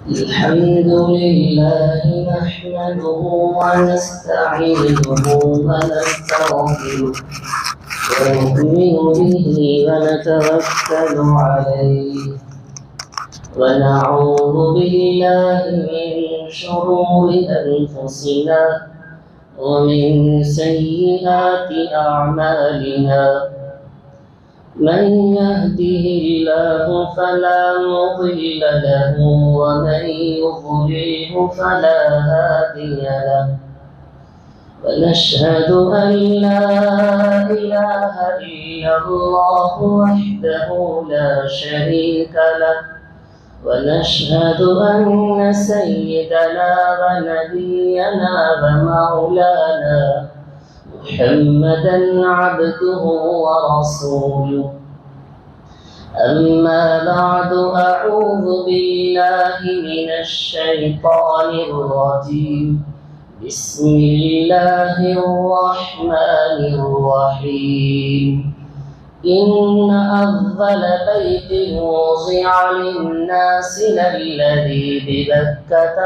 الحمد لله نحمده ونستعينه ونستغفره ونؤمن به ونتوكل عليه ونعوذ بالله من شرور أنفسنا ومن سيئات أعمالنا من يهده الله فلا مضل له ومن يضلله فلا هادي له ونشهد أن لا إله إلا الله وحده لا شريك له ونشهد أن سيدنا ونبينا ومولانا محمدا عبده ورسوله. أما بعد أعوذ بالله من الشيطان الرجيم. بسم الله الرحمن الرحيم. إن أفضل بيت وضع للناس للذي ببكة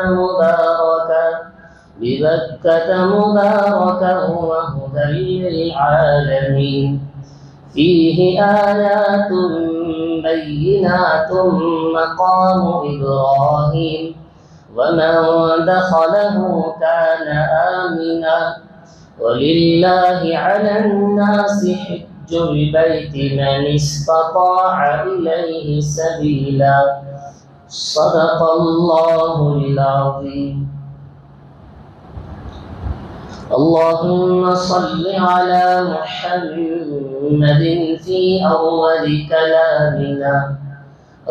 مباركا وهدى للعالمين فيه آيات بينات مقام إبراهيم ومن دخله كان آمنا ولله على الناس حج البيت من استطاع إليه سبيلا. صدق الله العظيم. اللهم صل على محمد في أول كلامنا.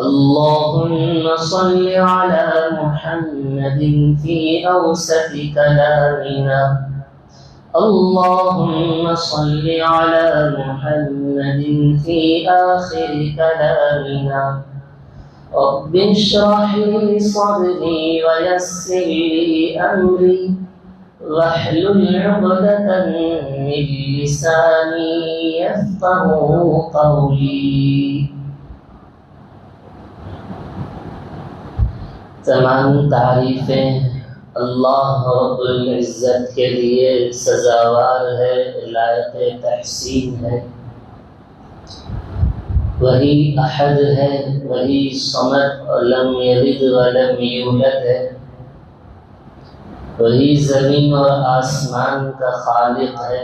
اللهم صل على محمد في أوسط كلامنا. اللهم صل على محمد في آخر كلامنا. رب اشرح لي صدري ويسر لي أمري واحلل عقدة من لساني يفقهوا قولي. تمام تعریفیں اللہ رب العزت کے لیے سزاوار ہے، لائق تحسین ہے. وہی احد ہے، وہی صمد لم یلد ولم یولد ہے. وہی زمین اور آسمان کا خالق ہے.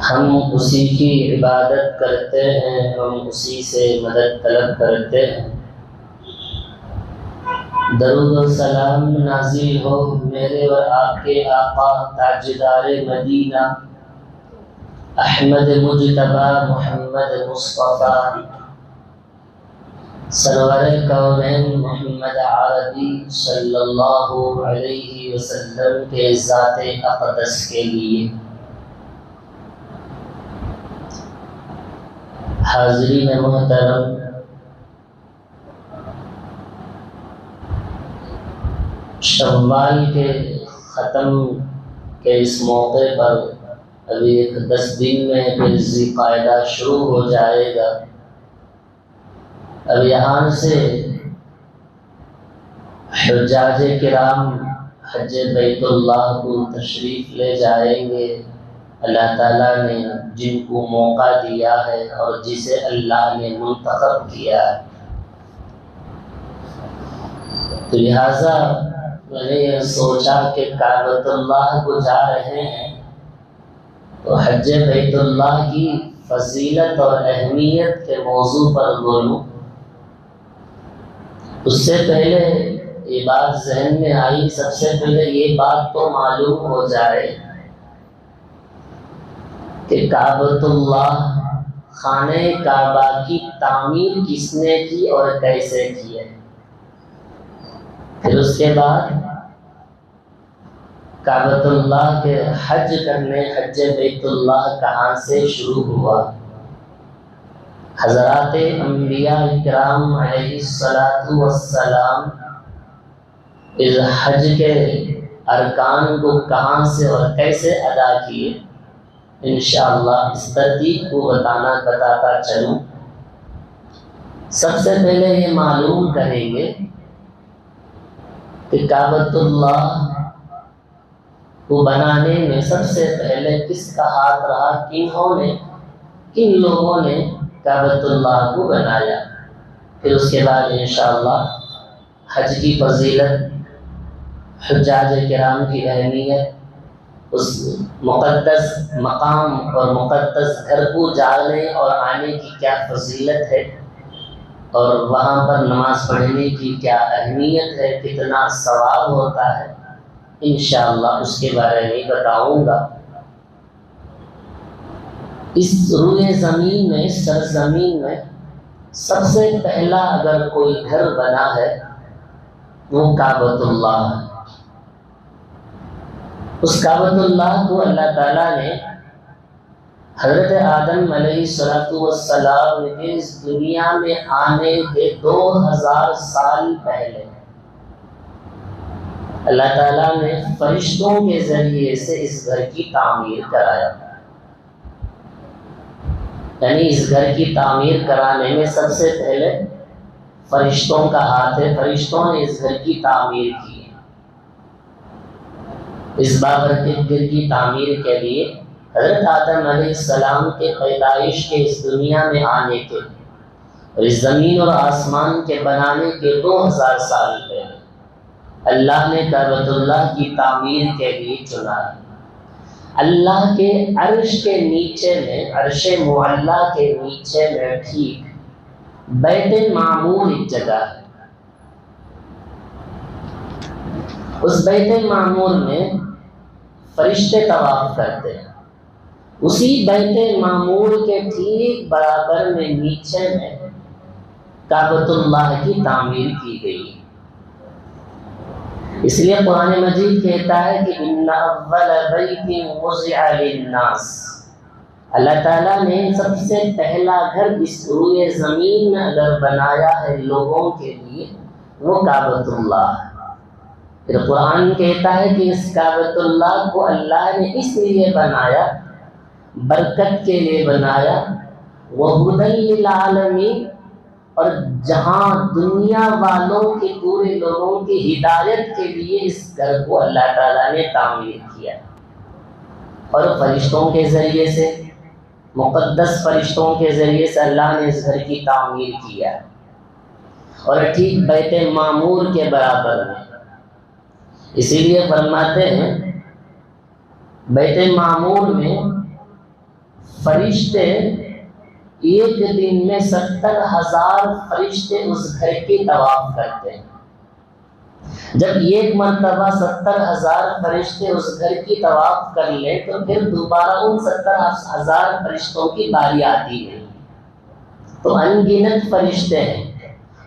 ہم اسی کی عبادت کرتے ہیں، ہم اسی سے مدد طلب کرتے ہیں. درود و سلام نازل ہو میرے اور آپ کے آقا تاجدار مدینہ احمد مجتبی محمد مصطفیٰ سرور کونین محمد عربی صلی اللہ علیہ وسلم کے ذات اقدس کے لیے. حاضرین محترم، شوال کے ختم کے اس موقع پر ابھی 10 دن میں پھر ذی قعدہ شروع ہو جائے گا. اب یہاں سے حجاج کرام حج بیت اللہ کو تشریف لے جائیں گے. اللہ تعالیٰ نے جن کو موقع دیا ہے اور جسے اللہ نے منتخب کیا ہے، تو لہٰذا میں نے یہ سوچا کہ کعبۃ اللہ کو جا رہے ہیں تو حج بیت اللہ کی فضیلت اور اہمیت کے موضوع پر بولوں. اس سے پہلے یہ بات ذہن میں آئی، سب سے پہلے یہ بات تو معلوم ہو جائے کہ کعبۃ اللہ خانہ کعبہ کی تعمیر کس نے کی اور کیسے کی ہے. پھر اس کے بعد کعبۃ اللہ کے حج کرنے، حج بیت اللہ کہاں سے شروع ہوا. حضرات انبیاء کرام علیہ السلام اس حج کے ارکان کو کہاں سے اور کیسے ادا کیے، انشاءاللہ اس ترتیب کو بتاتا چلوں. سب سے پہلے یہ معلوم کریں گے کہ کعبۃ اللہ کو بنانے میں سب سے پہلے کس کا ہاتھ رہا، کن لوگوں نے کعبۃ اللہ کو بنایا. پھر اس کے بعد انشاءاللہ حج کی فضیلت، حجاج کرام کی اہمیت، اس مقدس مقام اور مقدس گھر کو جانے اور آنے کی کیا فضیلت ہے، اور وہاں پر نماز پڑھنے کی کیا اہمیت ہے، کتنا ثواب ہوتا ہے، انشاءاللہ اس کے بارے میں بتاؤں گا. اس روئے زمین میں، سرزمین میں سب سے پہلا اگر کوئی گھر بنا ہے وہ کعبۃ اللہ ہے. اس کعبۃ اللہ کو اللہ تعالیٰ نے حضرت آدم علیہ السلام کے اس دنیا میں آنے کے 2000 سال پہلے اللہ تعالیٰ نے فرشتوں کے ذریعے سے اس گھر کی تعمیر کرایا. یعنی اس گھر کی تعمیر کرانے میں سب سے پہلے فرشتوں کا ہاتھ ہے. فرشتوں نے اس گھر کی تعمیر کی. اس بابرکت گھر کی تعمیر کے لیے حضرت آدم علیہ السلام کے پیدائش کے اس دنیا میں آنے کے اور اس زمین اور آسمان کے بنانے کے 2000 سال پہلے اللہ نے کعبۃ اللہ کی تعمیر کے لیے چنا. اللہ کے عرش کے نیچے میں، عرش معلیٰ کے نیچے میں ٹھیک بیت معمور ایک جگہ ہے. اس بیت معمور میں فرشتے طواف کرتے ہیں. اسی بیت معمور کے ٹھیک برابر میں نیچے میں کعبۃ اللہ کی تعمیر کی گئی. اس لیے قرآن مجید کہتا ہے کہ ان اول بیت وضع للناس، اللہ تعالیٰ نے سب سے پہلا گھر اس روئے زمین میں اگر بنایا ہے لوگوں کے لیے وہ کعبۃ اللہ ہے. پھر قرآن کہتا ہے کہ اس کعبۃ اللہ کو اللہ نے اس لیے بنایا، برکت کے لیے بنایا، وَهُدًى لِّلْعَالَمِينَ، اور جہاں دنیا والوں کے پورے لوگوں کی ہدایت کے لیے اس گھر کو اللہ تعالیٰ نے تعمیر کیا. اور فرشتوں کے ذریعے سے، مقدس فرشتوں کے ذریعے سے اللہ نے اس گھر کی تعمیر کیا. اور ٹھیک بیت معمور کے برابر میں، اسی لیے فرماتے ہیں بیت معمور میں فرشتے ایک دن میں 70,000 فرشتے اس گھر کی طواف کرتے ہیں. جب ایک مرتبہ 70,000 فرشتے اس گھر کی طواف کر لیں تو پھر دوبارہ ان 70,000 فرشتوں کی باری آتی ہے. تو ان گنت فرشتے ہیں.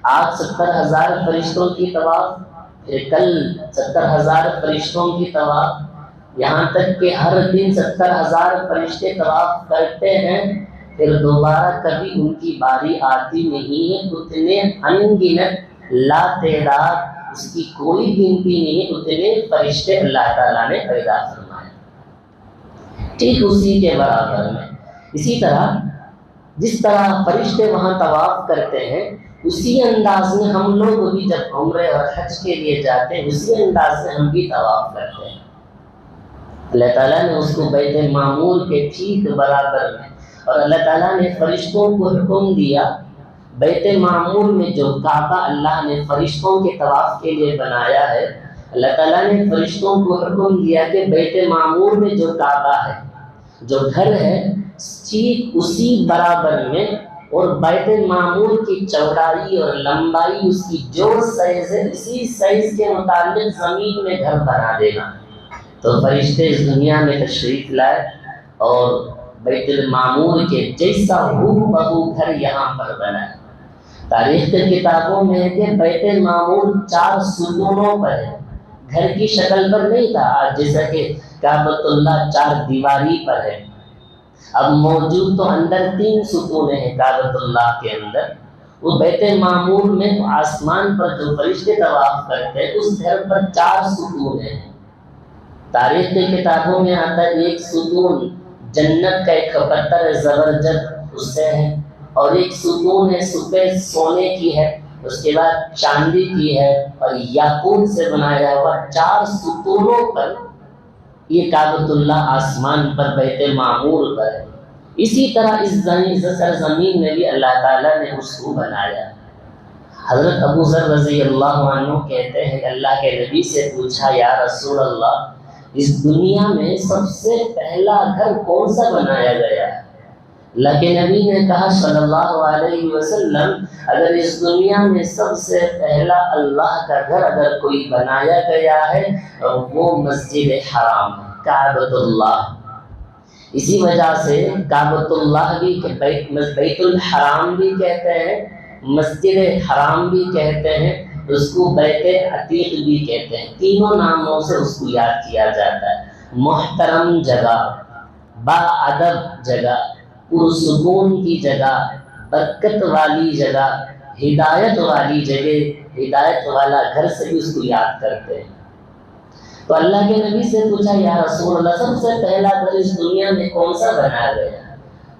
آج 70,000 فرشتوں کی طواف، پھر کل 70,000 فرشتوں کی طواف، یہاں تک کہ ہر دن 70,000 فرشتے طواف کرتے ہیں. پھر دوبارہ کبھی ان کی باری آتی نہیں ہے. اتنے ان گنت لا تعداد، اس کی کوئی گنتی نہیں، اتنے فرشتے اللہ تعالیٰ نے پیدا فرمائے. ٹھیک اسی کے برابر میں، اسی طرح جس طرح فرشتے وہاں طواف کرتے ہیں اسی انداز میں ہم لوگ بھی جب عمرے اور حج کے لیے جاتے ہیں اسی انداز میں ہم بھی طواف کرتے ہیں. اللہ تعالیٰ نے اس کو بیت معمور کے ٹھیک برابر میں، اور اللہ تعالیٰ نے فرشتوں کو حکم دیا بیت معمور میں جو کعبہ اللہ نے فرشتوں کے طواف کے لیے بنایا ہے، اللہ تعالیٰ نے فرشتوں کو حکم دیا کہ بیت معمور میں جو کعبہ ہے، جو گھر ہے، ٹھیک اسی برابر میں، اور بیت معمور کی چوڑائی اور لمبائی اس کی جو سائز ہے اسی سائز کے مطابق زمین میں گھر بنا دینا. تو فرشتے اس دنیا میں تشریف لائے اور بیت المعمور کے جیسا ہو بہو گھر یہاں پر بنا. تاریخ کے کتابوں میں ہے کہ بیت معمور 4 ستونوں پر ہے، گھر کی شکل پر نہیں تھا. آج جیسا کہ کعبۃ اللہ 4 دیواری پر ہے، اب موجود تو اندر 3 ستونیں ہیں کعبۃ اللہ کے اندر. وہ بیت معمور میں آسمان پر جو فرشتے طواف کرتے ہیں اس گھر پر 4 ستونیں ہیں. تاریخ کی کتابوں میں آتا ہے ایک ستون جنت کا ایک پتھر زبرجد اس سے ہے، اور ایک ستون ہے سفید سونے کی ہے، اس کے بعد چاندی کی ہے اور یاقوت سے بنایا ہوا 4 ستونوں پر یہ کعبۃ اللہ آسمان پر بیت معمور پر ہے۔ اسی طرح اس سرزمین میں بھی اللہ تعالیٰ نے اس کو بنایا۔ حضرت ابو ذر رضی اللہ عنہ کہتے ہیں اللہ کے نبی سے پوچھا یا رسول اللہ اس دنیا میں سب سے پہلا گھر کون سا بنایا گیا ہے؟ اللہ کے نبی نے کہا صلی اللہ علیہ وسلم اگر اس دنیا میں سب سے پہلا اللہ کا گھر اگر کوئی بنایا گیا ہے وہ مسجد حرام ہے، کعبۃ اللہ۔ اسی وجہ سے کعبۃ اللہ بھی بیت الحرام بھی کہتے ہیں، مسجد حرام بھی کہتے ہیں، اس کو بیت عتیق بھی کہتے ہیں، تینوں ناموں سے اس کو یاد کیا جاتا ہے۔ محترم جگہ، باادب جگہ، پرسکون کی جگہ، برکت والی جگہ، ہدایت والی جگہ، ہدایت والا گھر سے بھی اس کو یاد کرتے ہیں۔ تو اللہ کے نبی سے پوچھا یا رسول اللہ سب سے پہلا گھر اس دنیا میں کون سا بنایا گیا؟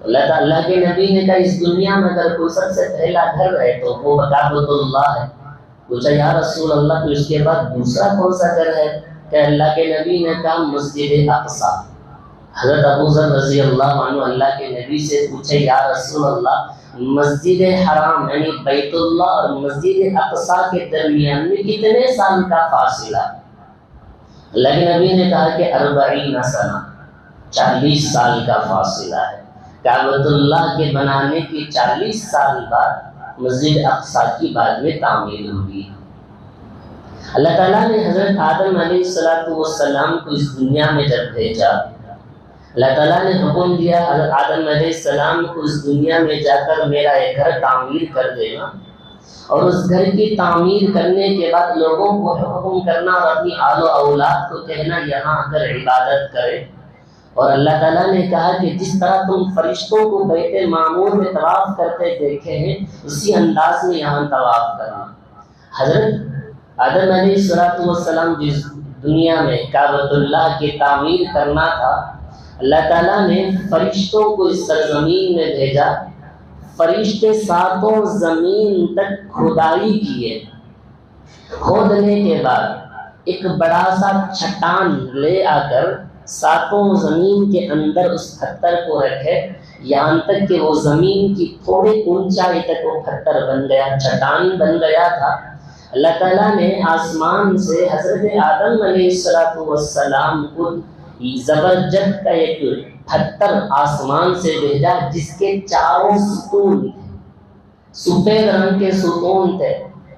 اللہ کے نبی نے کہا اس دنیا میں اگر کوئی سب سے پہلا گھر ہے تو وہ کعبۃ اللہ ہے۔ پوچھا یا رسول اللہ پھر اس کے بعد دوسرا کون سا گھر ہے؟ کہ اللہ کے نبی نے کہا مسجد اقصی۔ حضرت ابو ذر رضی اللہ عنہ اللہ کے نبی سے پوچھے یا رسول اللہ مسجد حرام یعنی بیت اللہ اور مسجد اقصی کے درمیان میں کتنے سال کا فاصلہ؟ اللہ کے نبی نے کہا کہ 40 سنہ، 40 سال کا فاصلہ ہے۔ کعبۃ اللہ کے بنانے کی 40 سال بعد مسجد اقصی کی بعد میں تعمیر ہوئی۔ اللہ تعالیٰ نے حضرت آدم علیہ السلام کو اس دنیا میں جب بھیجا، اللہ تعالیٰ نے حکم دیا حضرت آدم علیہ السلام کو اس دنیا میں جا کر میرا ایک گھر تعمیر کر دینا، اور اس گھر کی تعمیر کرنے کے بعد لوگوں کو حکم کرنا اور اپنی آل و اولاد کو کہنا یہاں آ کر عبادت کرے۔ اور اللہ تعالیٰ نے کہا کہ جس طرح تم فرشتوں کو بیت معمور میں طواف کرتے دیکھے ہیں اسی انداز میں یہاں طواف کرنا۔ حضرت آدم علیہ السلام جس دنیا میں کعبۃ اللہ کی تعمیر کرنا تھا، اللہ تعالیٰ نے فرشتوں کو اس سرزمین میں بھیجا۔ فرشتے 7 زمین تک کھدائی کیے، کھودنے کے بعد ایک بڑا سا چٹان لے آ کر 7 زمین کے اندر اس پتھر کو رکھے، یہاں تک کہ وہ زمین کی تھوڑی اونچائی تک وہ پتھر بن گیا، چٹان بن گیا تھا۔ اللہ تعالیٰ نے آسمان سے حضرت آدم علیہ السلام کو زبرجد کا ایک پتھر آسمان سے بھیجا جس کے 4 ستون تھے، سفید رنگ کے ستون تھے۔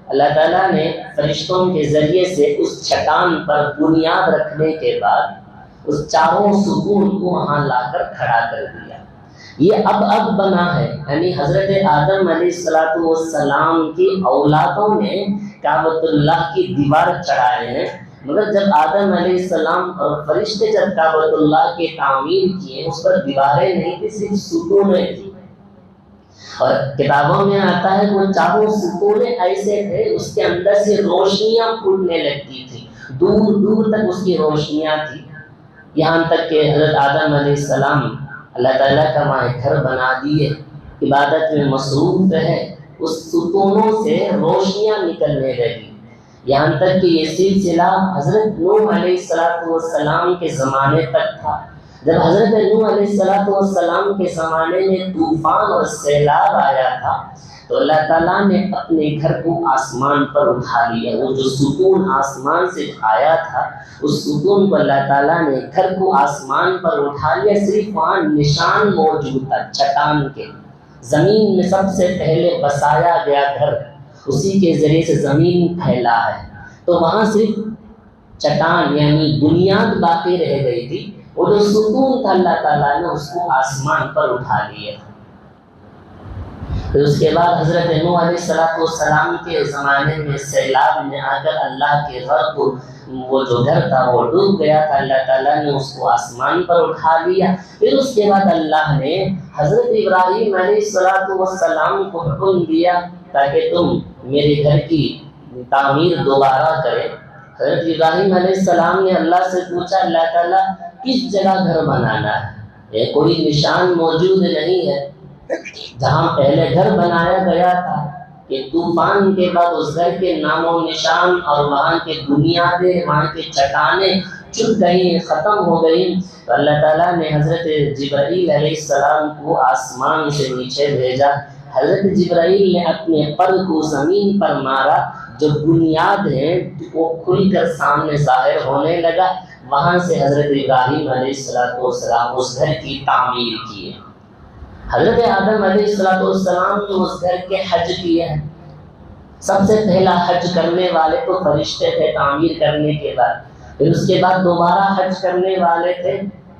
اللہ تعالیٰ نے فرشتوں کے ذریعے سے اس چٹان پر بنیاد رکھنے کے بعد اس 4 ستون کو وہاں لا کر کھڑا کر دیا۔ یہ اب بنا ہے، یعنی حضرت آدم علیہ السلام کی اولادوں نے کعبۃ اللہ کی دیوار چڑھائے ہیں، مگر جب آدم علیہ السلام اور فرشتے جب کعبۃ اللہ کی تعمیر کیے اس پر دیواریں نہیں تھی، صرف ستونیں تھی۔ اور کتابوں میں آتا ہے وہ 4 ستونیں ایسے تھے اس کے اندر سے روشنیاں پھوٹنے لگتی تھی، دور دور تک اس کی روشنیاں تھی، یہاں تک کہ حضرت آدم علیہ السلام اللہ تعالیٰ کا وہاں گھر بنا دیے، عبادت میں مصروف رہے، اس ستونوں سے روشنیاں نکلنے لگی، یہاں تک کہ یہ سلسلہ حضرت نوح علیہ السلام کے زمانے تک تھا۔ جب حضرت نوح علیہ السلام کے زمانے میں طوفان اور سیلاب آیا تھا تو اللہ تعالیٰ نے اپنے گھر کو آسمان پر اٹھا لیا، وہ جو ستون آسمان سے آیا تھا اس ستون کو اللہ تعالیٰ نے گھر کو آسمان پر اٹھا لیا، صرف وہاں نشان موجود تھا چٹان کے، زمین میں سب سے پہلے بسایا گیا گھر اسی کے ذریعے سے زمین پھیلا ہے، تو وہاں صرف چٹان یعنی بنیاد باقی رہ گئی تھی، وہ جو ستون تھا اللہ تعالیٰ نے اس کو آسمان پر اٹھا لیا۔ پھر اس کے بعد حضرت نوح علیہ السلام کے زمانے میں سیلاب میں آ کر اللہ کے گھر کو وہ جو گھر تھا وہ ڈوب گیا تھا، اللہ تعالیٰ نے اس کو آسمان پر اٹھا لیا۔ پھر اس کے بعد اللہ نے حضرت ابراہیم علیہ السلام کو حکم دیا تاکہ تم میرے گھر کی تعمیر دوبارہ کرے۔ حضرت ابراہیم علیہ السلام نے اللہ سے پوچھا اللہ تعالیٰ کس جگہ گھر بنانا ہے؟ کوئی نشان موجود نہیں ہے، جہاں پہلے گھر بنایا گیا تھا کہ طوفان کے بعد اس گھر کے نام و نشان اور وہاں کے بنیادیں، وہاں کے چٹانیں چپ گئی، ختم ہو گئی، تو اللہ تعالیٰ نے حضرت جبرائیل علیہ السلام کو آسمان سے نیچے بھیجا۔ حضرت جبرائیل نے اپنے پر کو زمین پر مارا، جو بنیاد ہے وہ کھل کر سامنے ظاہر ہونے لگا۔ وہاں سے حضرت ابراہیم علیہ السلام اس گھر کی تعمیر کی ہے۔ حضرت آدم علیہ السلام نے اس گھر کے حج کیے ہیں۔ سب سے پہلا حج کرنے والے تو فرشتے تھے تعمیر کرنے کے بعد، پھر اس کے بعد دوبارہ حج کرنے والے تھے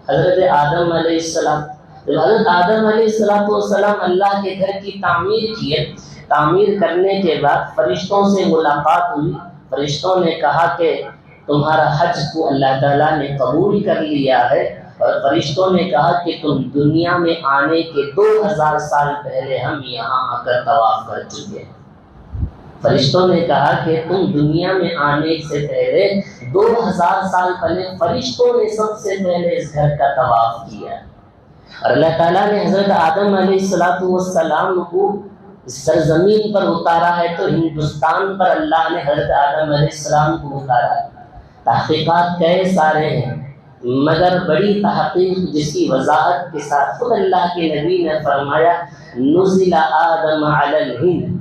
حضرت آدم علیہ السلام۔ جب حضرت آدم علیہ السلام اللہ کے گھر کی تعمیر کیے، تعمیر کرنے کے بعد فرشتوں سے ملاقات ہوئی۔ فرشتوں نے کہا کہ تمہارا حج کو اللہ تعالیٰ نے قبول کر لیا ہے، اور فرشتوں نے کہا کہ تم دنیا میں آنے کے 2000 سال پہلے ہم یہاں آ کر طواف کر چکے ہیں۔ فرشتوں نے کہا کہ تم دنیا میں آنے سے پہلے 2000 سال پہلے فرشتوں نے سب سے پہلے اس گھر کا طواف کیا، اور اللہ تعالیٰ نے حضرت آدم علیہ السلام کو اس سرزمین پر اتارا ہے، تو ہندوستان پر اللہ نے حضرت آدم علیہ السلام کو اتارا ہے۔ تحقیقات کئی سارے ہیں، مگر بڑی تحقیق جس کی وضاحت کے ساتھ خود اللہ کے نبی نے فرمایا نزل آدم علی الہند،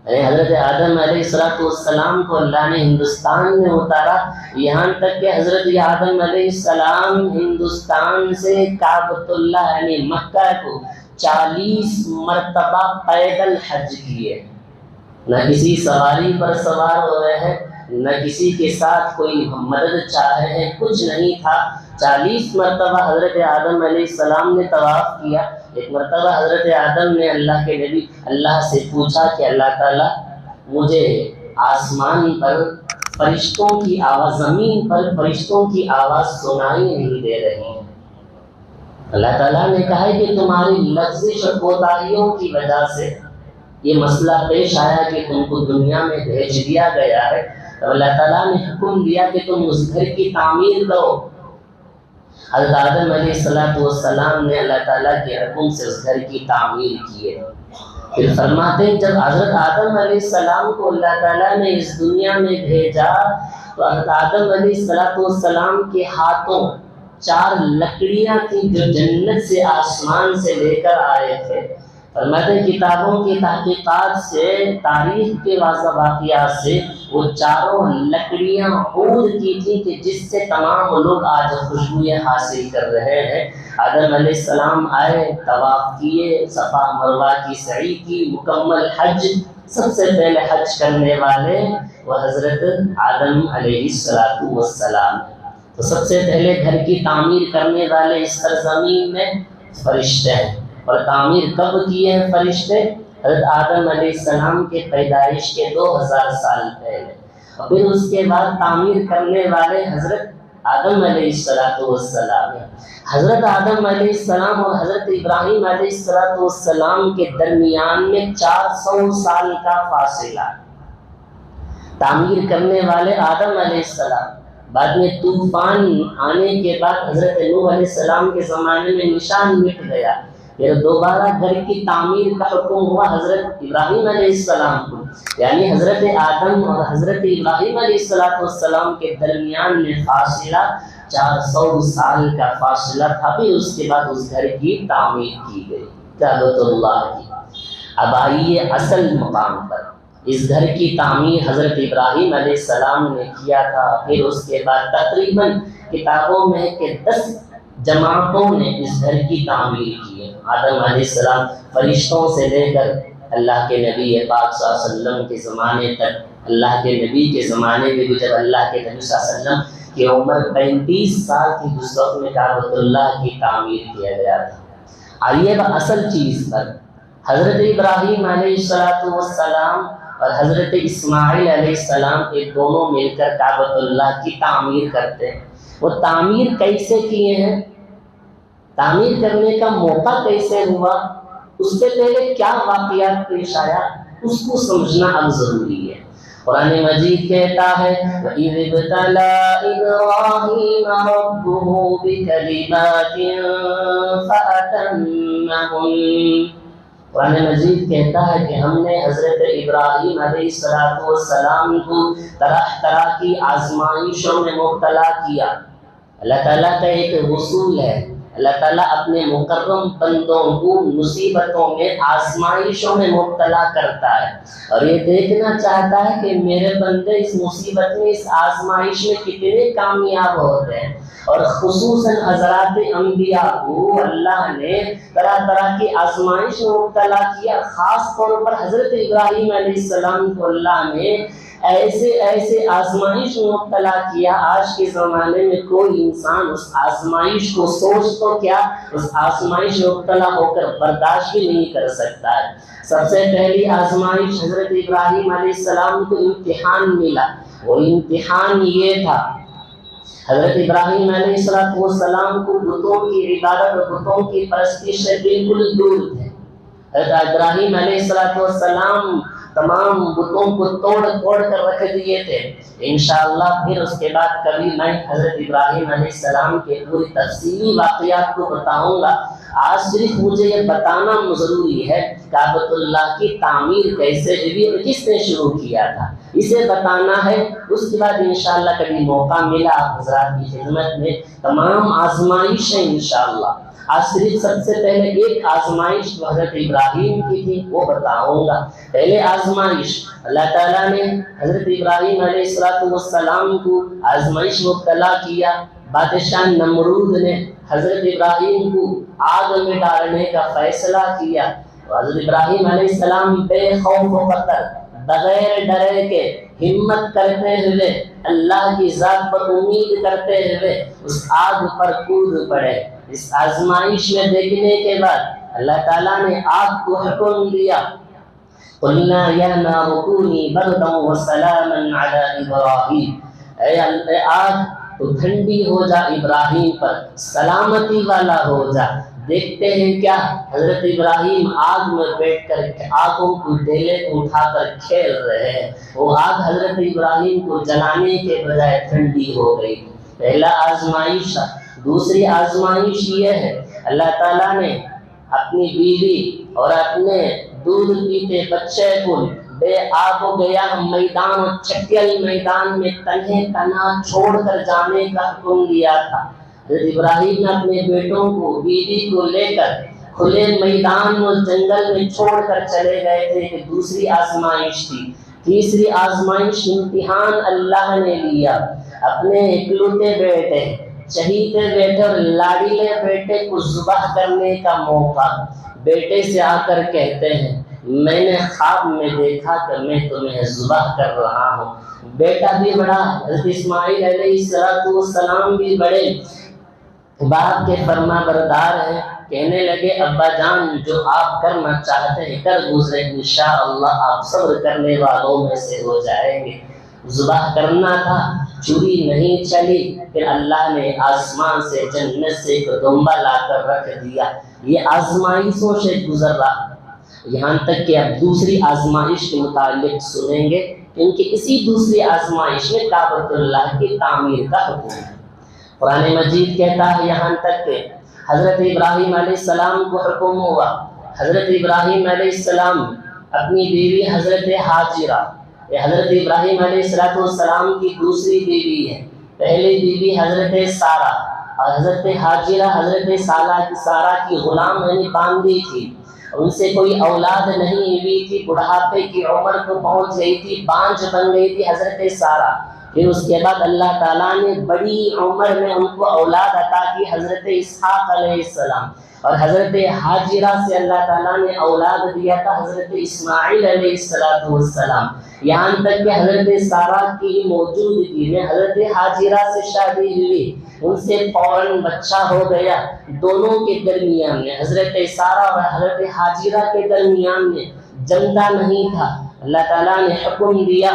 حضرت آدم علیہ السلام کو اللہ نے ہندوستان میں اتارا، یہاں تک کہ حضرت آدم علیہ السلام ہندوستان سے کعبۃ اللہ یعنی مکہ کو 40 مرتبہ پیدل حج کیے، نہ کسی سواری پر سوار ہوئے ہیں، نہ کسی کے ساتھ کوئی مدد چاہے ہیں، کچھ نہیں تھا۔ 40 مرتبہ حضرت آدم علیہ السلام نے طواف کیا۔ ایک مرتبہ حضرت آدم نے اللہ کے نبی اللہ سے پوچھا کہ اللہ تعالیٰ مجھے آسمان پر فرشتوں کی آواز، زمین پر فرشتوں کی آواز سنائی نہیں دے رہی ہے۔ اللہ تعالیٰ نے کہا کہ تمہاری لغزش اور کوتاہیوں کی وجہ سے یہ مسئلہ پیش آیا کہ تم کو دنیا میں بھیج دیا گیا ہے، تو اللہ تعالیٰ نے حکم دیا کہ تم اس گھر کی تعمیر کرو۔ حضرت آدم علیہ السلام نے اللہ تعالیٰ کے حکم سے اس گھر کی تعمیر کی ہے۔ پھر فرماتے ہیں جب حضرت آدم علیہ السلام کو اللہ تعالیٰ نے اس دنیا میں بھیجا، تو حضرت آدم علیہ السلام کے ہاتھوں 4 لکڑیاں تھیں جو جنت سے آسمان سے لے کر آئے تھے۔ فرماتے ہیں کتابوں کی تحقیقات سے، تاریخ کے واقعات سے وہ 4 لکڑیاں عود کی تھیں کہ جس سے تمام لوگ آج خوشبوئیں حاصل کر رہے ہیں۔ آدم علیہ السلام آئے، طواف کیے، صفا مروہ کی سعی کی، مکمل حج۔ سب سے پہلے حج کرنے والے وہ حضرت آدم علیہ السلام۔ تو سب سے پہلے گھر کی تعمیر کرنے والے اس سرزمین میں فرشتے ہیں، اور تعمیر کب کیے ہیں فرشتے؟ حضرت آدم علیہ السلام کے پیدائش کے 2000 سال پہلے، اور پھر اس کے بعد تعمیر کرنے والے حضرت آدم علیہ السلام ہیں۔ حضرت آدم علیہ السلام اور حضرت ابراہیم علیہ السلام کے درمیان میں 400 سال کا فاصلہ۔ تعمیر کرنے والے آدم علیہ السلام، بعد میں طوفان آنے کے بعد حضرت نوح علیہ السلام کے زمانے میں نشان مٹ گیا، پھر دوبارہ گھر کی تعمیر کا حکم ہوا حضرت ابراہیم علیہ السلام کو، یعنی حضرت آدم اور حضرت ابراہیم علیہ السلام کے درمیان میں فاصلہ 400 سال کا فاصلہ تھا۔ پھر اس کے بعد اس گھر کی تعمیر کی گئی کعبۃ اللہ کی۔ اب آئیے اصل مقام پر، اس گھر کی تعمیر حضرت ابراہیم علیہ السلام نے کیا تھا، پھر اس کے بعد تقریباً کتابوں میں کہ 10 جماعتوں نے اس گھر کی تعمیر کی ہے۔ آدم علیہ السلام فرشتوں سے لے کر اللہ کے نبی پاک صلی اللہ علیہ وسلم کے زمانے تک، اللہ کے نبی کے زمانے میں بھی جب اللہ کے نبی صلی اللہ علیہ وسلم کی عمر 35 سال کی، اس وقت میں کعبۃ اللہ کی تعمیر کیا گیا تھا۔ آئیے اب اصل چیز پر، حضرت ابراہیم علیہ السلام اور حضرت اسماعیل علیہ السلام ایک دونوں مل کر کعبۃ اللہ کی تعمیر کرتے ہیں۔ وہ تعمیر کیسے کیے ہیں، تعمیر کرنے کا موقع کیسے ہوا، اس سے پہلے کیا واقعات پیش آیا، اس کو سمجھنا اب ضروری ہے۔ قرآن مجید کہتا ہے وَإِذِ ابْتَلَىٰ إِبْرَاهِيمَ رَبُّهُ بِكَلِمَاتٍ فَأَتَمَّهُنَّ۔ قرآن مجید کہتا ہے کہ ہم نے حضرت ابراہیم علیہ السلام کو طرح طرح کی آزمائشوں میں مبتلا کیا۔ اللہ تعالیٰ کا ایک اصول ہے، اللہ تعالیٰ اپنے مکرم بندوں کو مصیبتوں میں آزمائشوں میں مبتلا کرتا ہے، اور یہ دیکھنا چاہتا ہے کہ میرے بندے اس مصیبت میں، اس آزمائش میں کتنے کامیاب ہوتے ہیں۔ اور خصوصاً حضرات انبیاء کو اللہ نے طرح طرح کی آزمائش میں مبتلا کیا۔ خاص طور پر حضرت ابراہیم علیہ السلام کو اللہ نے ایسے آزمائش میں مبتلا کیا، آج کے زمانے میں کوئی انسان اس آزمائش کو سوچ تو کیا، اس آزمائش میں مبتلا ہو کر برداشت بھی نہیں کر سکتا ہے۔ سب سے پہلی آزمائش حضرت ابراہیم علیہ السلام کو امتحان ملا، وہ امتحان یہ تھا، حضرت ابراہیم علیہ السلام کو بتوں کی عبادت اور بتوں کی پرستش سے بالکل دور تھے۔ حضرت ابراہیم علیہ السلام تمام بتوں کو توڑ کر رکھ دیے تھے۔ انشاءاللہ پھر اس کے بعد کبھی میں حضرت ابراہیم علیہ السلام کے پوری تفصیلی واقعات کو بتاؤں گا۔ آج صرف مجھے یہ بتانا ضروری ہے کعبۃ اللہ کی تعمیر کیسے ہوئی اور کس نے شروع کیا تھا، اسے بتانا ہے۔ اس کے بعد انشاءاللہ کبھی موقع ملا آپ حضرات کی خدمت میں تمام آزمائشیں انشاءاللہ، آج صرف سب سے پہلے ایک آزمائش جو حضرت ابراہیم کی تھی وہ بتاؤں گا۔ پہلے آزمائش اللہ تعالیٰ نے حضرت ابراہیم علیہ السلام کو آزمائش مبتلا کیا۔ بادشاہ نمرود نے حضرت ابراہیم کو آگ میں ڈالنے کا فیصلہ کیا، حضرت ابراہیم علیہ السلام بے خوف و خطر، بغیر ڈرے کے، ہمت کرتے ہوئے، اللہ کی ذات پر امید کرتے ہوئے اس آگ پر کود پڑے۔ اس آزمائش میں دیکھنے کے بعد اللہ تعالیٰ نے آگ کو حکم دیا، قُلْنَا يَا نَارُ كُونِي بَرْدًا وَسَلَامًا عَلَىٰ إِبْرَاهِيمَ، اے آگ تو ٹھنڈی ہو جا ابراہیم پر، سلامتی والا ہو جا۔ دیکھتے ہیں کیا، حضرت ابراہیم آگ میں بیٹھ کر آگوں کو ڈیلے اٹھا کر کھیل رہے ہیں، وہ آگ حضرت ابراہیم کو جلانے کے بجائے ٹھنڈی ہو گئی۔ پہلا آزمائش۔ دوسری آزمائش یہ ہے، اللہ تعالیٰ نے اپنی بیوی اور اپنے دودھ پیتے بچے کو بے آب و گیا میدان اور چٹیل میدان میں تنہے تنہا چھوڑ کر جانے کا حکم دیا تھا۔ حضرت ابراہیم نے اپنے بیٹوں کو، بیوی کو لے کر کھلے میدان اور جنگل میں چھوڑ کر چلے گئے تھے کہ دوسری آزمائش تھی۔ تیسری آزمائش، امتحان اللہ نے لیا، اپنے اکلوتے بیٹے، چہیتے بیٹے اور لاڈلے بیٹے کو ذبح کرنے کا موقع۔ بیٹے سے آ کر کہتے ہیں میں نے خواب میں دیکھا کہ میں تمہیں ذبح کر رہا ہوں۔ بیٹا بھی بڑا، حضرت اسماعیل علیہ السلام بھی بڑے باپ کے فرما بردار ہیں، کہنے لگے ابا جان جو آپ کرنا چاہتے ہیں کر گزرے، انشاءاللہ آپ صبر کرنے والوں میں سے ہو جائیں گے۔ ذبح کرنا تھا، چوری نہیں چلی، پھر اللہ نے آسمان سے جنت سے ایک دمبا لا کر رکھ دیا۔ یہ آزمائشوں سے گزر رہا، یہاں تک کہ اب دوسری آزمائش کے متعلق سنیں گے، کیونکہ اسی دوسری آزمائش میں کعبۃ اللہ کی تعمیر کا حکم ہے۔ قرآن مجید کہتا ہے یہاں تک کہ حضرت ابراہیم علیہ السلام کو حکم ہوا، حضرت ابراہیم علیہ السلام اپنی بیوی حضرت حاجرہ، یہ حضرت ابراہیم علیہ السلام کی دوسری بیوی ہے، پہلی بیوی حضرت سارہ، اور حضرت حاجرہ حضرت سارہ کی غلام یعنی باندھی تھی، ان سے کوئی اولاد نہیں ہوئی تھی، بڑھاپے کی عمر کو پہنچ گئی تھی، بانجھ بن گئی تھی حضرت سارہ۔ پھر اس کے بعد اللہ تعالیٰ نے بڑی عمر میں ان کو اولاد عطا کی، حضرت اسحاق علیہ السلام، اور حضرت حاجرہ سے اللہ تعالیٰ نے اولاد دیا تھا حضرت اسماعیل علیہ السلام۔ یہاں تک کہ حضرت سارہ کی موجودگی میں حضرت حاجرہ سے شادی ہوئی، ان سے فوراً بچہ ہو گیا۔ دونوں کے درمیان میں، حضرت سارہ اور حضرت حاجرہ کے درمیان میں جمتا نہیں تھا۔ اللہ تعالیٰ نے حکم دیا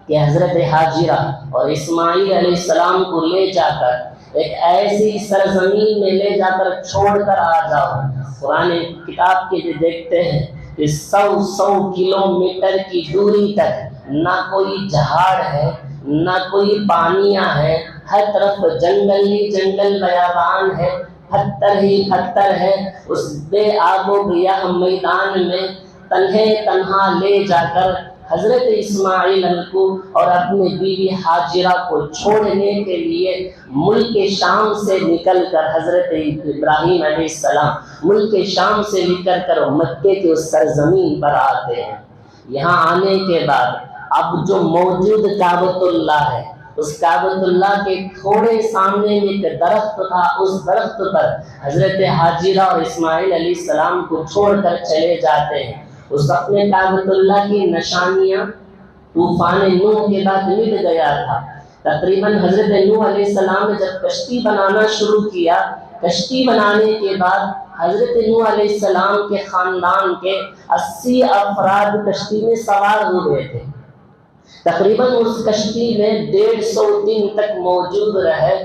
کہ حضرت حاجرہ اور اسماعیل علیہ السلام کو لے جا کر ایک ایسی سرزمین میں لے جا کر چھوڑ کر آ جاؤ۔ قرآن کتاب کے جو دیکھتے ہیں 100 کلومیٹر کی دوری تک نہ کوئی جہاڑ ہے نہ کوئی پانیاں ہیں، ہر طرف جنگل ہی جنگل بیابان ہے، پتھر ہی پتھر ہے۔ اس بے آب و گیاہ میدان میں تنہا لے جا کر حضرت اسماعیل کو اور اپنی بیوی ہاجرہ کو چھوڑنے کے لیے ملک شام سے نکل کر حضرت ابراہیم علیہ السلام ملک شام سے نکل کر مکے کے اس سرزمین پر آتے ہیں۔ یہاں آنے کے بعد اب جو موجود کعبۃ اللہ ہے، اس کعبۃ اللہ کے تھوڑے سامنے میں ایک درخت تھا، اس درخت پر حضرت ہاجرہ اور اسماعیل علیہ السلام کو چھوڑ کر چلے جاتے ہیں۔ اس وقت میں کعبۃ اللہ کی نشانیاں طوفان نوح کے بعد مٹ گیا تھا۔ تقریباً حضرت نوح علیہ السلام نے جب کشتی بنانا شروع کیا، کشتی بنانے کے بعد حضرت نوح علیہ السلام کے خاندان کے 80 افراد کشتی میں سوار ہوئے تھے۔ تقریباً اس کشتی میں 150 دن تک موجود رہے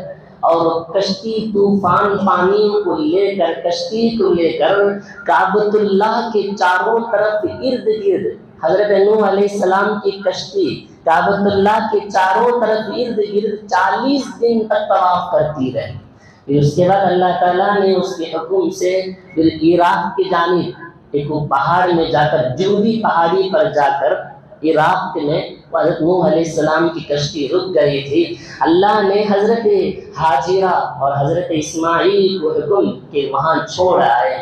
اور کشتی طوفان پانی کو لے کر کشتی کو لے کر کعبۃ اللہ کے چاروں طرف ارد گرد حضرت نوح علیہ السلام کی کشتی کعبۃ اللہ کے چاروں طرف ارد گرد 40 دن تک طواف کرتی رہی۔ پھر اس کے بعد اللہ تعالیٰ نے اس کے حکم سے پھر عراق کی جانب ایک پہاڑ میں جا کر جنوبی پہاڑی پر جا کر عراق میں حضرت نوح علیہ السلام کی کشتی رک گئی تھی۔ اللہ نے حضرت ہاجرہ اور حضرت اسماعیل کو حکم کہ وہاں چھوڑ آئے۔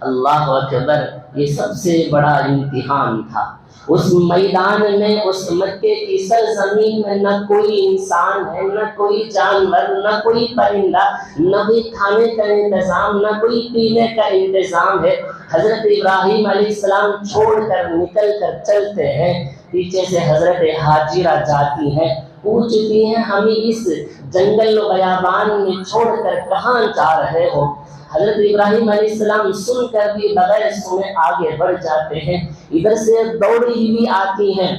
اللہ اکبر، یہ سب سے بڑا امتحان تھا۔ اس میدان میں، اس مکے کی سرزمین میں نہ کوئی انسان ہے، نہ کوئی جانور، نہ کوئی پرندہ، نہ کوئی کھانے کا انتظام، نہ کوئی پینے کا انتظام ہے۔ حضرت ابراہیم علیہ السلام چھوڑ کر نکل کر چلتے ہیں، پیچھے سے حضرت ہاجرہ جاتی ہیں، پوچھتی ہیں ہمیں اس جنگل و بیابان میں چھوڑ کر کہاں جا رہے ہو؟ حضرت ابراہیم علیہ السلام سن کر بھی بغیر سنے آگے بڑھ جاتے ہیں۔ ادھر سے دوڑی ہوئی آتی ہیں،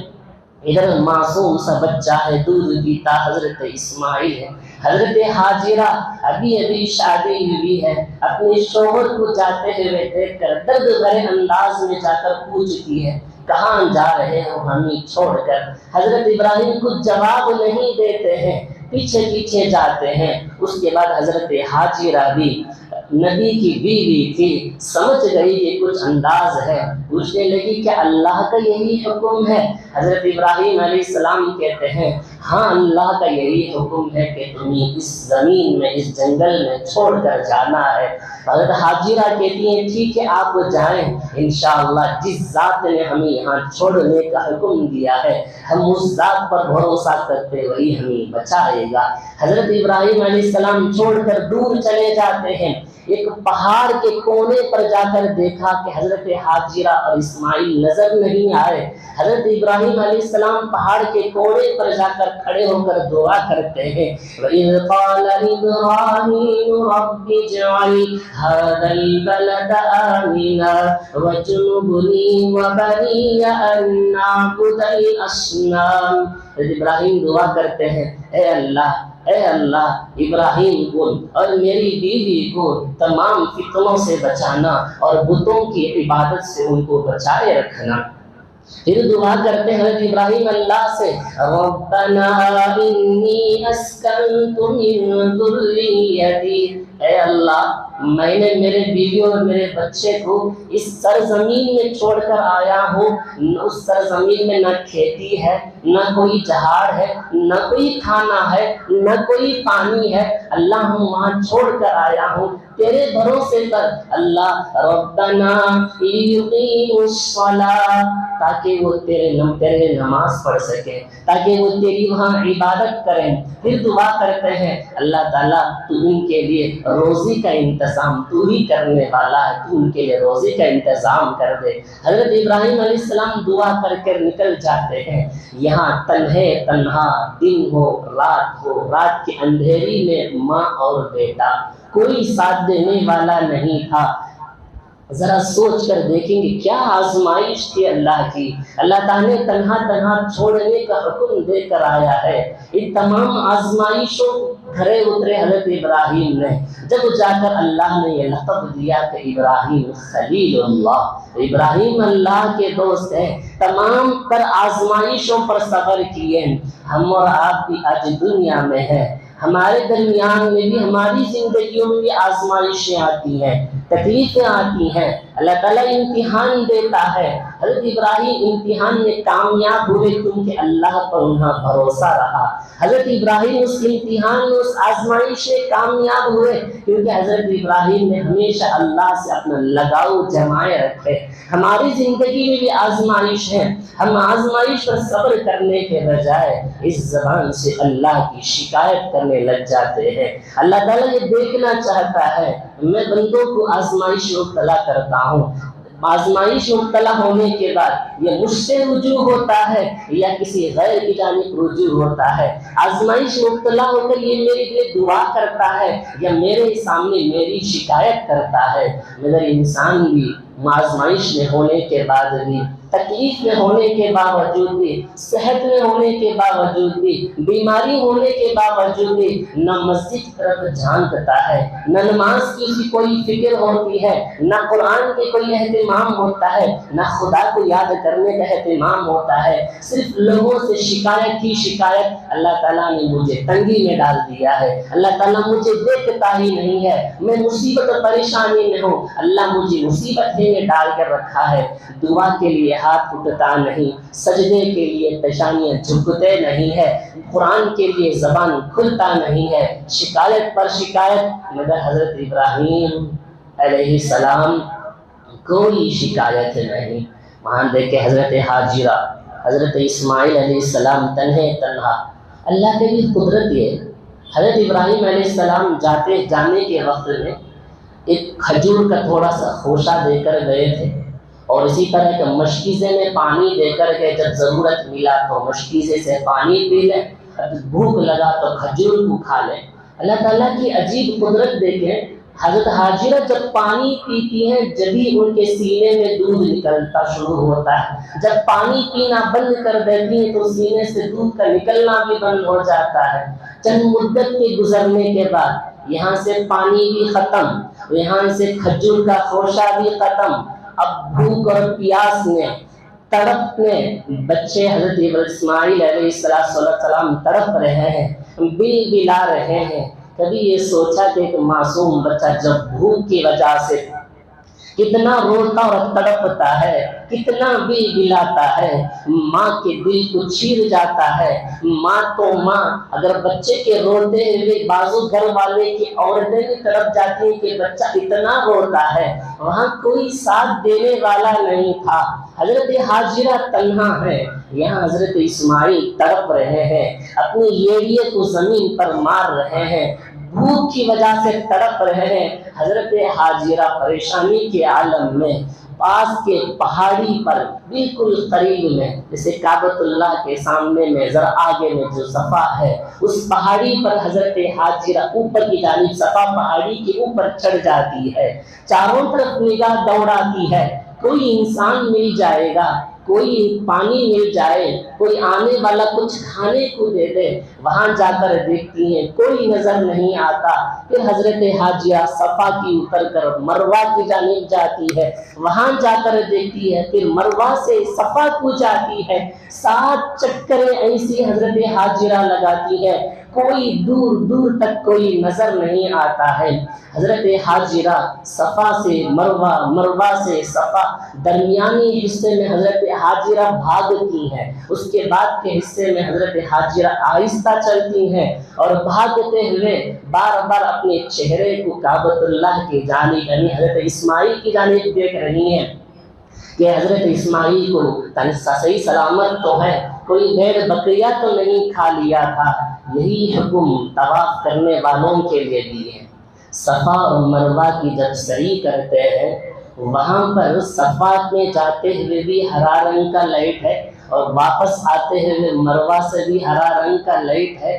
ادھر معصوم سا بچہ ہے، دودھ پیتا حضرت اسماعیل ہے۔ حضرت ہاجرہ ابھی شادی ہوئی ہے، اپنے شوہر کو جاتے ہوئے دیکھ کر درد بھرے انداز میں جا کر پوچھتی ہے کہاں جا رہے ہو ہمیں چھوڑ کر؟ حضرت ابراہیم کو جواب نہیں دیتے ہیں، پیچھے پیچھے جاتے ہیں۔ اس کے بعد حضرت ہاجرہ بھی نبی کی بیوی تھی، سمجھ گئی کہ کچھ انداز ہے، پوچھنے لگی کہ اللہ کا یہی حکم ہے؟ حضرت ابراہیم علیہ السلام کہتے ہیں ہاں اللہ کا یہی حکم ہے کہ تمہیں اس زمین میں، اس جنگل میں چھوڑ کر جانا ہے۔ حضرت ہاجرہ کہتی ہیں ٹھیک ہے آپ جائیں، انشاءاللہ جس ذات نے ہمیں یہاں چھوڑنے کا حکم دیا ہے ہم اس ذات پر بھروسہ کرتے وہی ہمیں بچائے گا۔ حضرت ابراہیم علیہ السلام چھوڑ کر دور چلے جاتے ہیں۔ ایک پہاڑ کے کونے پر جا کر دیکھا کہ حضرت ہاجرہ اور اسماعیل نظر نہیں آئے۔ حضرت ابراہیم علیہ السلام پہاڑ کے کونے پر جا کر کھڑے ہو کر دعا کرتے ہیں، وَإِذْ قَالَ إِبْرَاهِيمُ رَبِّ اجْعَلْ هَذَا الْبَلَدَ آمِنًا وَاجْنُبْنِي وَبَنِيَّ أَن نَّعْبُدَ الْأَصْنَامَ۔ حضرت ابراہیم دعا کرتے ہیں اے اللہ ابراہیم کو اور میری بیوی کو تمام فتنوں سے بچانا اور بتوں کی عبادت سے ان کو بچائے رکھنا۔ پھر دعا کرتے ہیں حضرت ابراہیم اللہ سے، ربنا انی اسکنت من ذریتی، اے اللہ میں نے میرے بیوی اور میرے بچے کو اس سرزمین میں چھوڑ کر آیا ہوں، اس سرزمین میں نہ کھیتی ہے، نہ کوئی جہاڑ ہے، نہ کوئی کھانا ہے، نہ کوئی پانی ہے، اللہ ہم وہاں چھوڑ کر آیا ہوں تیرے بھروسے پر۔ اللہ ربنا لیقیموا الصلاۃ، تاکہ وہ تیرے نماز پڑھ سکے، تاکہ وہ تیری وہاں عبادت کریں۔ پھر دعا کرتے ہیں اللہ تعالیٰ تو ان کے لیے روزی کا انتظام تو ہی کرنے والا ہے، تو ان کے لیے روزی کا انتظام کر دے۔ حضرت ابراہیم علیہ السلام دعا کر کے نکل جاتے ہیں۔ یہاں تنہا دن ہو رات کی اندھیری میں ماں اور بیٹا، کوئی ساتھ دینے والا نہیں تھا۔ ذرا سوچ کر دیکھیں گے کیا آزمائش تھی اللہ کی. اللہ تعالیٰ نے تنہا تنہا چھوڑنے کا حکم دے کر آیا ہے. ان تمام آزمائشوں کھڑے اترے حضرت ابراہیم نے. جب جا کر اللہ نے یہ لقب دیا کہ ابراہیم خلیل اللہ، ابراہیم اللہ کے دوست ہیں. تمام تر آزمائشوں پر صبر کیے. ہم اور آپ بھی آج دنیا میں ہیں، ہمارے درمیان میں بھی، ہماری زندگیوں میں بھی آزمائشیں آتی ہیں، تکلیفیں آتی ہیں. اللہ تعالیٰ امتحان دیتا ہے. حضرت ابراہیم امتحان میں کامیاب ہوئے کیونکہ اللہ پر انہیں بھروسہ رہا. حضرت ابراہیم اس امتحان میں، اس آزمائش سے کامیاب ہوئے کیونکہ حضرت ابراہیم نے ہمیشہ اللہ سے اپنا لگاؤ جمائے رکھے. ہماری زندگی میں بھی آزمائش ہے. ہم آزمائش پر صبر کرنے کے بجائے اس زبان سے اللہ کی شکایت کرنے لگ جاتے ہیں. اللہ تعالیٰ یہ دیکھنا چاہتا ہے میں بندوں کو آزمائش میں مبتلا کرتا ہوں. آزمائش میں مبتلا ہونے کے بعد یہ مجھ سے رجوع ہوتا ہے یا کسی غیر کی جانب رجوع ہوتا ہے. آزمائش میں مبتلا ہو کر یہ میرے لیے دعا کرتا ہے یا میرے سامنے میری شکایت کرتا ہے. مگر انسان بھی آزمائش میں ہونے کے بعد بھی، تکلیف میں ہونے کے باوجود بھی، صحت میں ہونے کے باوجود بھی، بیماری ہونے کے باوجود بھی نہ مسجد کی طرف جھانکتا ہے، نہ نماز کی اسی کوئی فکر ہوتی ہے، نہ قرآن کے کوئی اہتمام ہوتا ہے، نہ خدا کو یاد کرنے کا اہتمام ہوتا ہے. صرف لوگوں سے شکایت ہی شکایت. اللہ تعالیٰ نے مجھے تنگی میں ڈال دیا ہے، اللہ تعالیٰ مجھے دیکھتا ہی نہیں ہے، میں مصیبت اور پریشانی میں ہوں، اللہ مجھے مصیبت میں ڈال کر رکھا ہے. دعا کے لیے ہاتھ اٹھتا نہیں، سجدے کے لیے پیشانیاں جھکتے نہیں ہے، قرآن کے لیے زبان کھلتا نہیں ہے. شکایت پر شکایت. مگر حضرت ابراہیم علیہ السلام کوئی شکایت نہیں. وہاں دیکھے حضرت حاجرہ، حضرت اسماعیل علیہ السلام تنہا. اللہ کے بھی قدرت یہ، حضرت ابراہیم علیہ السلام جانے کے وقت میں ایک کھجور کا تھوڑا سا خوشہ دے کر گئے تھے، اور اسی طرح کہ مشکیزے میں پانی دے کر کے جب ضرورت ملا تو مشکیزے سے پانی پی لیں، بھوک لگا تو کھجور کو کھا لیں. اللہ تعالیٰ کی عجیب قدرت دیکھیں. حضرت حاجرہ جب پانی پیتی ہیں جبھی ان کے سینے میں دودھ نکلتا شروع ہوتا ہے. جب پانی پینا بند کر دیتی ہیں تو سینے سے دودھ کا نکلنا بھی بند ہو جاتا ہے. چند مدت کے گزرنے کے بعد یہاں سے پانی بھی ختم، یہاں سے کھجور کا خوشہ بھی ختم. اب بھوک اور پیاس نے، تڑپنے بچے حضرت اسماعیل علیہ السلام تڑپ رہے ہیں، بل بلا رہے ہیں. کبھی یہ سوچا کہ ایک معصوم بچہ جب بھوک کی وجہ سے کتنا روتا اور تڑپتا ہے، کتنا بھی بلاتا ہے، ماں کے دل کو چیر جاتا ہے. ماں تو ماں، اگر بچے کے روتے ہوئے بازو گھر والے کی عورتیں بھی تڑپ جاتی ہیں کہ بچہ اتنا روتا ہے. وہاں کوئی ساتھ دینے والا نہیں تھا. حضرت حاجرہ تنہا ہے، یہاں حضرت اسماعیل تڑپ رہے ہیں، اپنی ایڑیے کو زمین پر مار رہے ہیں، بھوک کی وجہ سے تڑپ رہے ہیں. حضرت حاجرہ پریشانی کے عالم میں پاس کے پہاڑی پر بالکل قریب میں، جیسے کعبۃ اللہ کے سامنے میں ذرا آگے میں جو صفا ہے اس پہاڑی پر حضرت حاجرہ اوپر کی جانب صفا پہاڑی کے اوپر چڑھ جاتی ہے. چاروں طرف نگاہ دوڑاتی ہے، کوئی انسان مل جائے گا، کوئی پانی مل جائے، کوئی آنے والا کچھ کھانے کو دے دے. وہاں جا کر دیکھتی ہیں کوئی نظر نہیں آتا. پھر حضرت حاجیہ صفا کی اتر کر مروہ کی جانب جاتی ہے، وہاں جا کر دیکھتی ہے، پھر مروہ سے صفا کو جاتی ہے. 7 چکریں ایسی حضرت حاجرہ لگاتی ہے، کوئی دور دور تک کوئی نظر نہیں آتا ہے. حضرت حاجرہ صفا سے مروہ، مروہ سے صفا، درمیانی حصے میں حضرت حاجرہ بھاگتی ہیں. اس کے بعد کے حصے میں حضرت حاجرہ آہستہ چلتی ہیں اور بھاگتے ہوئے بار بار اپنے چہرے کو کعبۃ اللہ کی جانب یعنی حضرت اسماعیل کی جانب دیکھ رہی ہیں کہ حضرت اسماعیل کو صحیح سلامت تو ہے، کوئی بھیڑ بکریہ تو نہیں کھا لیا تھا. یہی حکم طواف کرنے والوں کے لیے بھی ہے. صفا اور مروہ کی جب سعی کرتے ہیں وہاں پر صفا میں جاتے ہوئے بھی ہرا رنگ کا لائٹ ہے اور واپس آتے ہوئے مروہ سے بھی ہرا رنگ کا لائٹ ہے.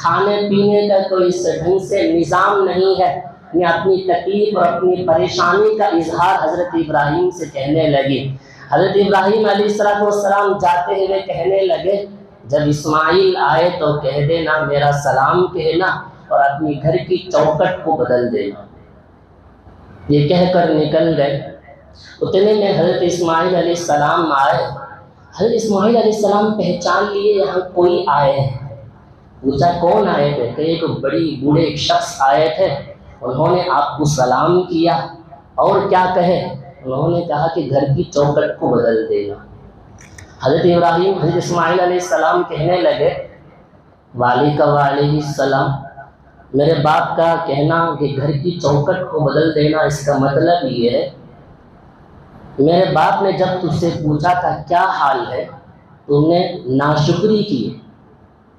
کھانے پینے کا کوئی ڈھنگ سے نظام نہیں ہے، میں اپنی تکلیف اور اپنی پریشانی کا اظہار حضرت ابراہیم سے کہنے لگی۔ حضرت ابراہیم علیہ السلام جاتے ہوئے کہنے لگے جب اسماعیل آئے تو کہہ دینا میرا سلام کہنا اور اپنی گھر کی چوکٹ کو بدل دینا۔ یہ کہہ کر نکل گئے۔ اتنے میں حضرت اسماعیل علیہ السلام آئے۔ حضرت اسماعیل علیہ السلام پہچان لیے یہاں کوئی آئے ہیں۔ پوچھا کون آئے تھے؟ کہ ایک بڑی بوڑھے ایک شخص آئے تھے، انہوں نے آپ کو سلام کیا اور کیا کہے؟ انہوں نے کہا کہ گھر کی چوکٹ کو بدل دینا۔ حضرت ابراہیم حضرت اسماعیل علیہ السلام کہنے لگے والد علیہ السلام، میرے باپ کا کہنا کہ گھر کی چوکٹ کو بدل دینا، اس کا مطلب یہ ہے میرے باپ نے جب تجھ سے پوچھا تھا کیا حال ہے، تم نے ناشکری کی،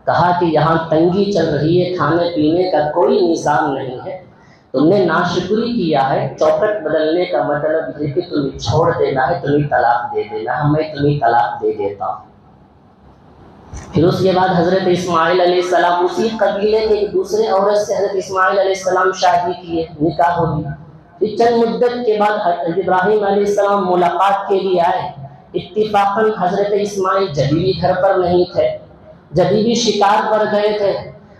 کہا کہ یہاں تنگی چل رہی ہے، کھانے پینے کا کوئی نظام نہیں ہے، تم نے ناشکری کیا ہے۔ چوکٹ بدلنے کا مطلب یہ کہ تمہیں چھوڑ دینا ہے، تمہیں طلاق دے دینا، میں تمہیں طلاق دے دیتا ہوں۔ پھر اس کے بعد حضرت اسماعیل علیہ السلام اسی قبیلے کے ایک دوسرے عورت سے حضرت اسماعیل علیہ السلام شادی کیے، نکاح ہو گیا۔ پھر چند مدت کے بعد حضرت ابراہیم علیہ السلام ملاقات کے لیے آئے۔ اتفاقاً حضرت اسماعیل جبھی بھی گھر پر نہیں تھے، جبھی بھی شکار پر گئے تھے۔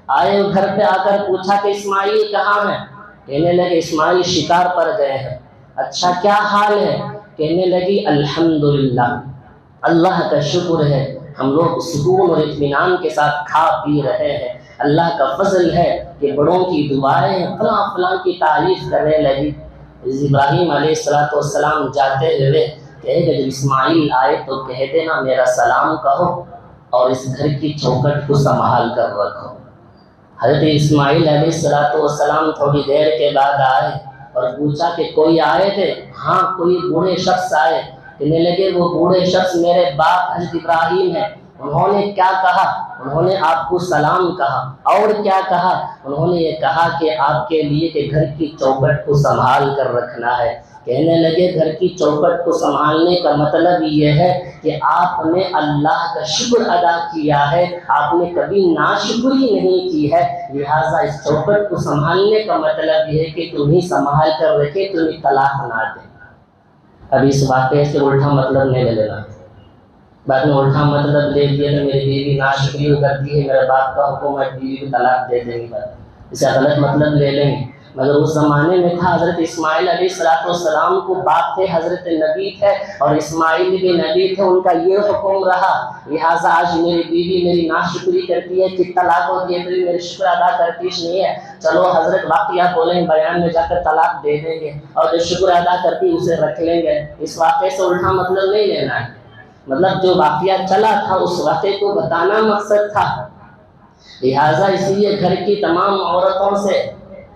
آئے گھر پہ آ کر پوچھا کہ اسماعیل کہاں ہیں؟ کہنے لگے اسماعیل شکار پر گئے ہیں۔ اچھا کیا حال ہے؟ کہنے لگی الحمدللہ، اللہ کا شکر ہے، ہم لوگ سکون اور اطمینان کے ساتھ کھا پی رہے ہیں، اللہ کا فضل ہے کہ بڑوں کی دعائیں فلاں فلاں کی تعریف کرنے لگی۔ ابراہیم علیہ السلام جاتے ہوئے کہے کہ جب اسماعیل آئے تو کہہ دینا میرا سلام کہو اور اس گھر کی چوکٹ کو سنبھال کر رکھو۔ حضرت اسماعیل علیہ السلام تھوڑی دیر کے بعد آئے اور پوچھا کہ کوئی آئے تھے؟ ہاں کوئی بوڑھے شخص آئے۔ کہنے لگے وہ بوڑھے شخص میرے باپ حضرت ابراہیم ہیں، انہوں نے کیا کہا؟ انہوں نے آپ کو سلام کہا اور کیا کہا؟ انہوں نے یہ کہا کہ آپ کے لیے کہ گھر کی چوکٹ کو سنبھال کر رکھنا ہے۔ کہنے لگے گھر کی چوکٹ کو سنبھالنے کا مطلب یہ ہے کہ آپ نے اللہ کا شکر ادا کیا ہے، آپ نے کبھی ناشکری نہیں کی ہے، لہٰذا اس چوکٹ کو سنبھالنے کا مطلب یہ ہے کہ تمہیں سنبھال کر رکھے، تمہیں طلاق نہ دے۔ ابھی اس واقعے سے الٹا مطلب نہیں لے لینا، بعد میں الٹا مطلب لے لیا تو میری بیوی ناشکری کرتی ہے، میرے باپ کا حکم ہے بیوی کو طلاق دے دیں گے، اسے غلط مطلب لے لیں گے۔ مگر اس زمانے میں تھا حضرت اسماعیل علیہ السلام کو باپ تھے، حضرت نبی تھے اور اسماعیل بھی نبی تھے، ان کا یہ حکم رہا، لہٰذا آج میری بیوی میری ناشکری کرتی ہے کہ طلاق ہوتی ہے، میری شکر ادا کرتی نہیں ہے، چلو حضرت واقعہ بولیں بیان میں جا کر طلاق دے دیں گے، اور جو شکر ادا کرتی اسے رکھ لیں گے۔ اس واقعے سے الٹا مطلب نہیں لینا ہے، مطلب جو واقعہ چلا تھا اس واقعے کو بتانا مقصد تھا۔ لہٰذا اس لیے گھر کی تمام عورتوں سے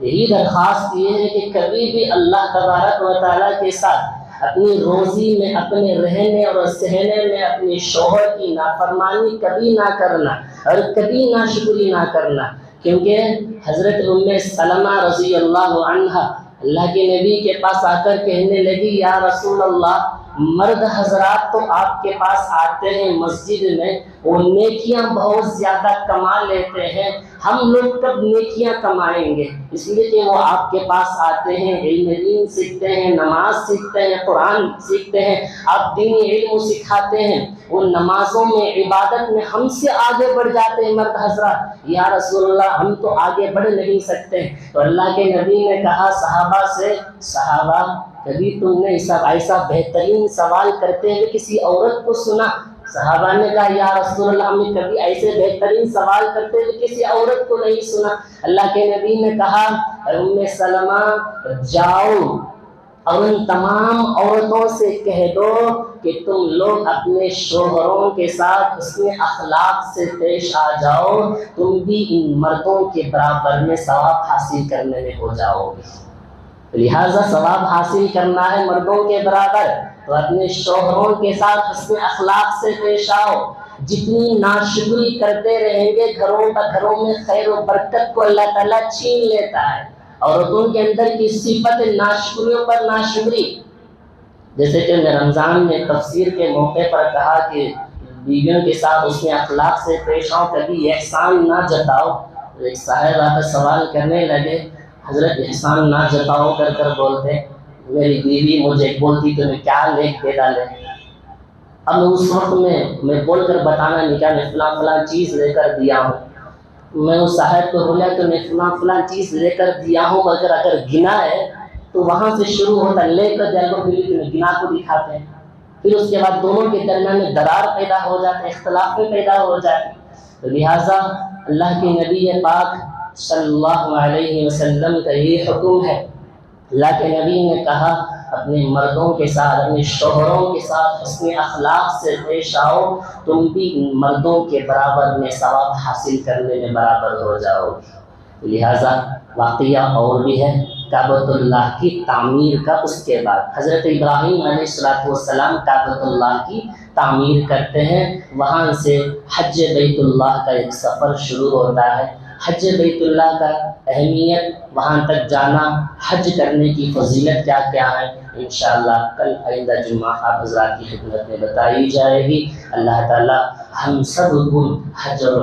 یہی درخواست یہ ہے کہ کبھی بھی اللہ تبارک و تعالیٰ کے ساتھ اپنی روزی میں، اپنے رہنے اور سہنے میں اپنے شوہر کی نافرمانی کبھی نہ کرنا اور کبھی ناشکری نہ کرنا، کیونکہ حضرت ام سلمہ رضی اللہ عنہا اللہ کے نبی کے پاس آ کر کہنے لگی یا رسول اللہ، مرد حضرات تو آپ کے پاس آتے ہیں مسجد میں، وہ نیکیاں بہت زیادہ کما لیتے ہیں، ہم لوگ کب نیکیاں کمائیں گے؟ اس لیے کہ وہ آپ کے پاس آتے ہیں، علم دین سیکھتے ہیں، نماز سیکھتے ہیں، قرآن سیکھتے ہیں، آپ دینی علم سکھاتے ہیں، وہ نمازوں میں عبادت میں ہم سے آگے بڑھ جاتے ہیں مرد حضرات، یا رسول اللہ ہم تو آگے بڑھ نہیں سکتے۔ تو اللہ کے نبی نے کہا صحابہ سے، صحابہ کبھی تم نے ایسا بہترین سوال کرتے ہوئے کسی عورت کو سنا؟ صحابہ نے کہا یا رسول اللہ ہم نے کبھی ایسے بہترین سوال کرتے ہوئے کسی عورت کو نہیں سنا۔ اللہ کے نبی نے کہا ام سلمہ جاؤ اور ان تمام عورتوں سے کہہ دو کہ تم لوگ اپنے شوہروں کے ساتھ حسن اخلاق سے پیش آ جاؤ، تم بھی ان مردوں کے برابر میں ثواب حاصل کرنے میں ہو جاؤ گے۔ لہٰذا ثواب حاصل کرنا ہے مردوں کے برابر تو اپنے شوہروں کے ساتھ حسن اخلاق سے پیش آؤ۔ جتنی ناشکری کرتے رہیں گے گھروں میں خیر و برکت کو اللہ تعالیٰ چھین لیتا ہے۔ عورتوں کے اندر کی صفت ناشکریوں پر ناشکری، جیسے کہ میں رمضان میں تفسیر کے موقع پر کہا کہ بیویوں کے ساتھ حسن اخلاق سے پیش آؤ، کبھی احسان نہ جتاؤ، ایک صاحب آ کر سوال کرنے لگے، حضرت احسان نہ جتاؤ کر بولتے، میری بیوی مجھے بولتی تو میں کیا لے کے ڈالے۔ اب اس وقت میں بول کر بتانا نہیں کیا میں فلاں فلاں چیز لے کر دیا ہوں۔ میں اس صاحب کو بولا کہ میں فلاں فلاں چیز لے کر دیا ہوں، مگر اگر گنا ہے تو وہاں سے شروع ہوتا ہے، لے کر دیا کو پھر تمہیں گنا کو دکھاتے ہیں، پھر اس کے بعد دونوں کے درمیان میں درار پیدا ہو جاتے، اختلاف میں پیدا ہو جاتے۔ لہٰذا اللہ کے نبی پاک صلی اللہ علیہ وسلم کا یہ حکم ہے، اللہ کے نبی نے کہا اپنے مردوں کے ساتھ، اپنے شوہروں کے ساتھ حسن اخلاق سے پیش آؤ، تم بھی ان مردوں کے برابر میں ثواب حاصل کرنے میں برابر ہو جاؤ گے۔ لہٰذا واقعہ اور بھی ہے کعبۃ اللہ کی تعمیر کا۔ اس کے بعد حضرت ابراہیم علیہ السلام کعبۃ اللہ کی تعمیر کرتے ہیں، وہاں سے حج بیت اللہ کا ایک سفر شروع ہوتا ہے۔ حج بیت اللہ کا اہمیت، وہاں تک جانا، حج کرنے کی فضیلت کیا کیا ہے، انشاءاللہ کل آئندہ جمعہ آپ حضرات کی خدمت میں بتائی جائے گی۔ اللہ تعالی ہم سب کو حج اور